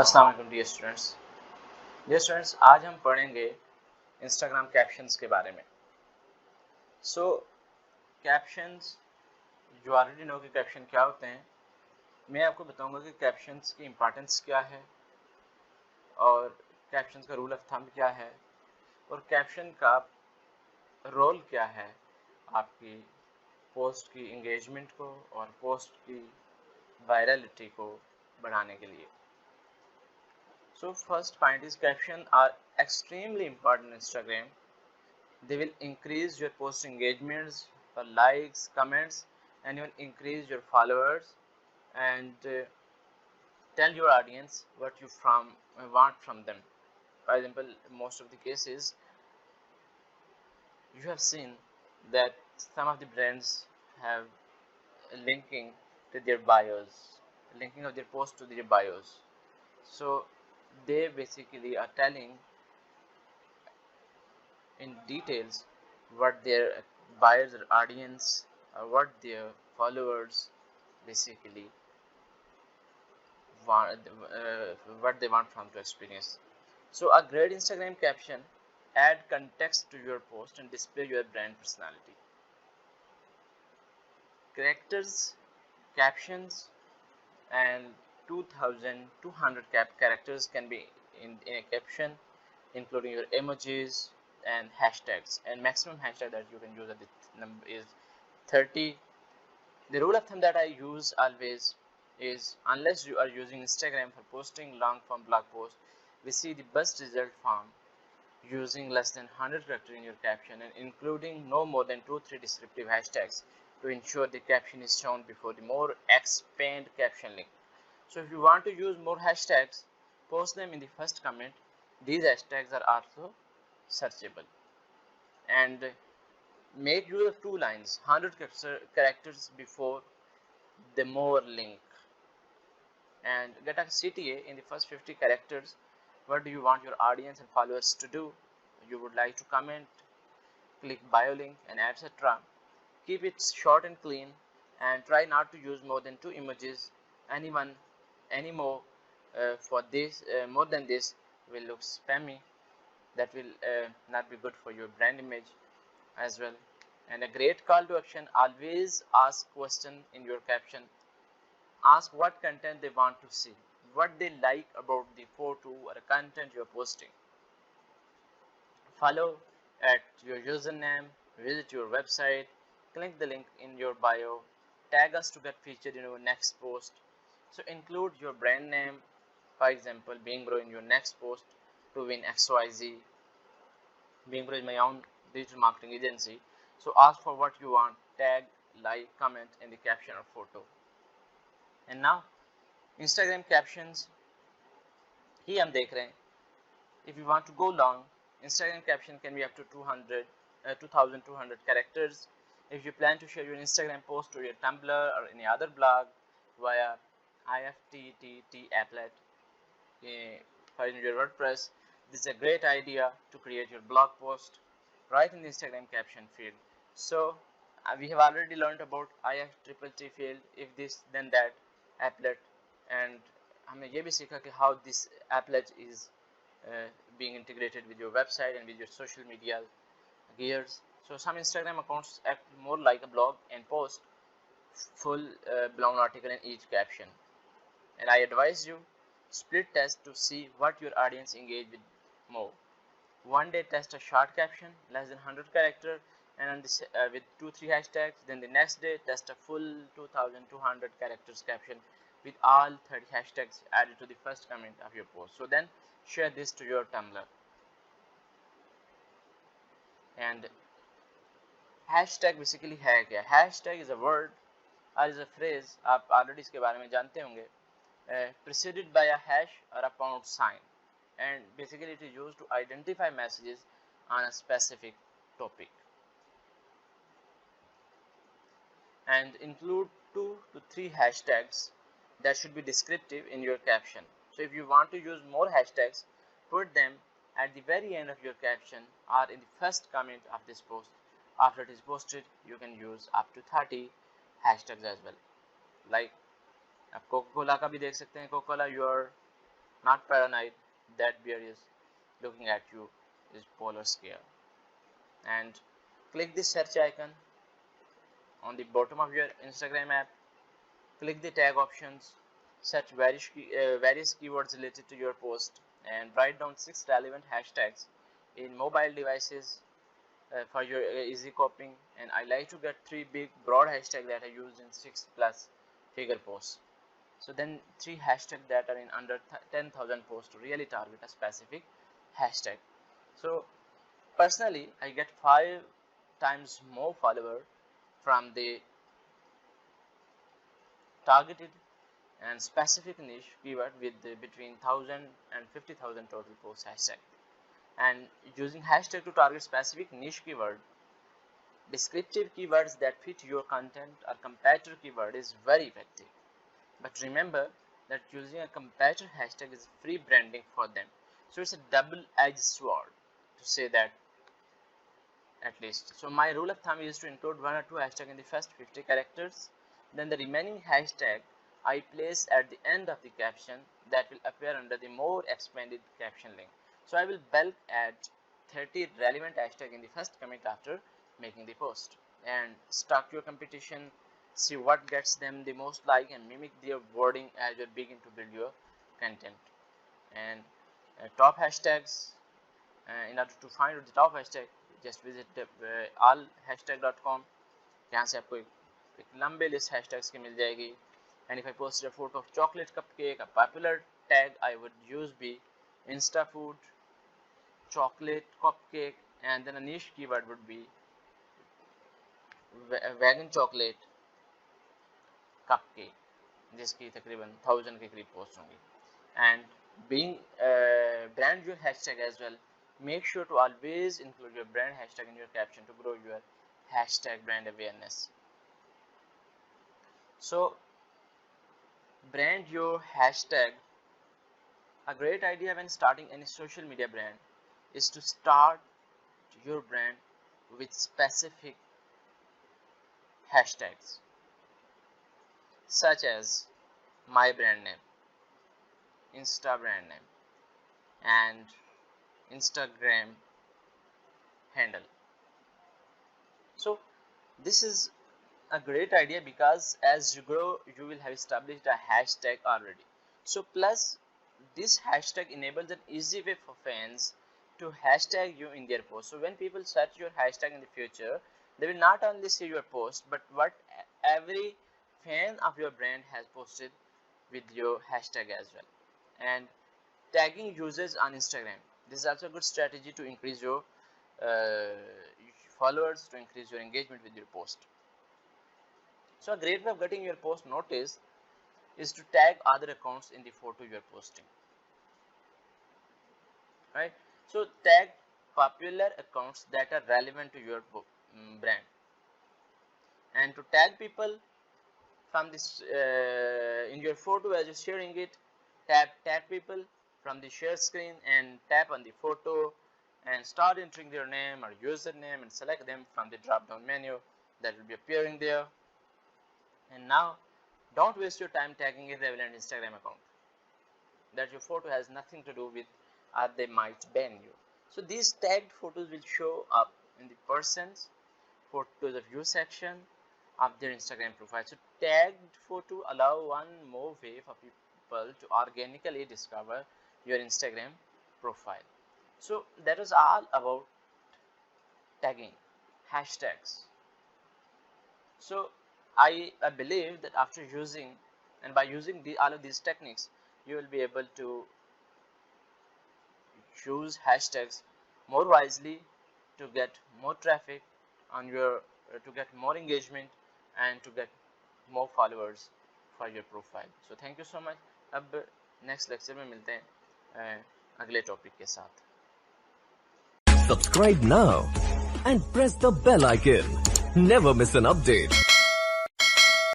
अस्सलाम वालेकुम dear students आज हम पढ़ेंगे इंस्टाग्राम कैप्शंस के बारे में। सो कैप्शंस जो ऑलरेडी नो कि कैप्शन क्या होते हैं, मैं आपको बताऊंगा कि कैप्शंस की इम्पोर्टेंस क्या है और कैप्शंस का रूल ऑफ थंब क्या है और कैप्शन का रोल क्या है आपकी पोस्ट की इंगेजमेंट को और पोस्ट की वायरलिटी को बढ़ाने के लिए। So first point is captions are extremely important in Instagram. They will increase your post engagements, likes, comments, and even increase your followers and tell your audience what you want from them. For example, most of the cases you have seen that some of the brands have linking to their bios, linking of their post to their bios. So they basically are telling in details what their buyers or audience or what their followers basically want, what they want from to experience. So a great Instagram caption add context to your post and display your brand personality. Characters, captions, and 2200 characters can be in a caption, including your emojis and hashtags, and maximum hashtag that you can use at the number is 30. The rule of thumb that I use always is, unless you are using Instagram for posting long form blog posts, we see the best result from using less than 100 characters in your caption and including no more than 2-3 descriptive hashtags to ensure the caption is shown before the more expand caption link. So if you want to use more hashtags, post them in the first comment. These hashtags are also searchable. And make use of two lines, 100 characters before the more link, and get a CTA in the first 50 characters. What do you want your audience and followers to do? You would like to comment, click bio link, and etc. Keep it short and clean, and try not to use more than 2 images. Anymore for this, more than this will look spammy. That will not be good for your brand image as well. And a great call to action, always ask question in your caption. Ask what content they want to see, what they like about the photo or content you're posting. Follow at your username, visit your website, click the link in your bio, tag us to get featured in your next post. So include your brand name, for example, Being Bro in your next post to win XYZ. Being Bro is my own digital marketing agency. So ask for what you want, tag, like, comment in the caption or photo. And now Instagram captions ही हम देख रहे हैं. If you want to go long, Instagram caption can be up to 2200 characters. If you plan to share your Instagram post or your Tumblr or any other blog via IFTTT applet for your WordPress, this is a great idea to create your blog post right in the Instagram caption field. So we have already learned about IFTTT field, if this then that applet, and हमने ये भी सीखा कि how this applet is being integrated with your website and with your social media gears. So some Instagram accounts act more like a blog and post full blown article in each caption. And I advise you split test to see what your audience engage with more. One day test a short caption less than 100 character and on this, with 2-3 hashtags. Then the next day test a full 2200 characters caption with all 30 hashtags added to the first comment of your post. So then share this to your Tumblr. And hashtag basically है क्या? Hashtag is a word or is a phrase, आप already इसके बारे में जानते होंगे, preceded by a hash or a pound sign, and basically it is used to identify messages on a specific topic, and include 2 to 3 hashtags that should be descriptive in your caption. So if you want to use more hashtags, put them at the very end of your caption or in the first comment of this post. After it is posted, you can use up to 30 hashtags as well. Like आप Coca Cola का भी देख सकते हैं, Coca Cola your not paranoid that bear is looking at you is polar scale. And click the search icon on the bottom of your Instagram app, click the tag options, search various keywords related to your post, and write down 6 relevant hashtags in mobile devices for your easy copying. And I like to get 3 big broad hashtags that are used in 6+ figure posts. So then 3 hashtags that are in under 10,000 posts to really target a specific hashtag. So personally, I get 5 times more followers from the targeted and specific niche keyword with between 1,000 and 50,000 total post hashtag. And using hashtag to target specific niche keyword, descriptive keywords that fit your content or competitor keyword is very effective. But remember that using a competitor hashtag is free branding for them. So it's a double-edged sword, to say that at least. So my rule of thumb is to include 1 or 2 hashtags in the first 50 characters. Then the remaining hashtag I place at the end of the caption that will appear under the more expanded caption link. So I will bulk add 30 relevant hashtags in the first comment after making the post, and stalk your competition, see what gets them the most like, and mimic their wording as you begin to build your content. And top hashtags, in order to find the top hashtag, just visit allhashtag.com. यहाँ से आपको एक लंबे list hashtags की मिल जाएगी. And if I posted a photo of chocolate cupcake, a popular tag I would use be Insta food, chocolate cupcake, and then a niche keyword would be vegan chocolate cupcake, जिसकी तकरीबन 1000 के करीब post होंगी. And being brand your hashtag as well, make sure to always include your brand hashtag in your caption to grow your hashtag brand awareness. So brand your hashtag. A great idea when starting any social media brand is to start your brand with specific hashtags such as my brand name, Insta brand name, and Instagram handle. So this is a great idea because as you grow you will have established a hashtag already. So plus this hashtag enables an easy way for fans to hashtag you in their post. So when people search your hashtag in the future, they will not only see your post but what every fan of your brand has posted with your hashtag as well. And tagging users on Instagram, this is also a good strategy to increase your followers, to increase your engagement with your post. So a great way of getting your post noticed is to tag other accounts in the photo you are posting, right? So tag popular accounts that are relevant to your brand, and to tag people from this in your photo as you're sharing it, tag people from the share screen and tap on the photo and start entering their name or username and select them from the drop down menu that will be appearing there. And now don't waste your time tagging irrelevant Instagram account that your photo has nothing to do with, or they might ban you. So these tagged photos will show up in the person's photos of you section of their Instagram profile. So tagged photo allow one more way for people to organically discover your Instagram profile. So that is all about tagging hashtags. So I believe that after using and by using all of these techniques, you will be able to choose hashtags more wisely to get more traffic on your to get more engagement and to get more followers for your profile. So thank you so much. अब next lecture में मिलते हैं अगले topic के साथ. Subscribe now and press the bell icon. Never miss an update.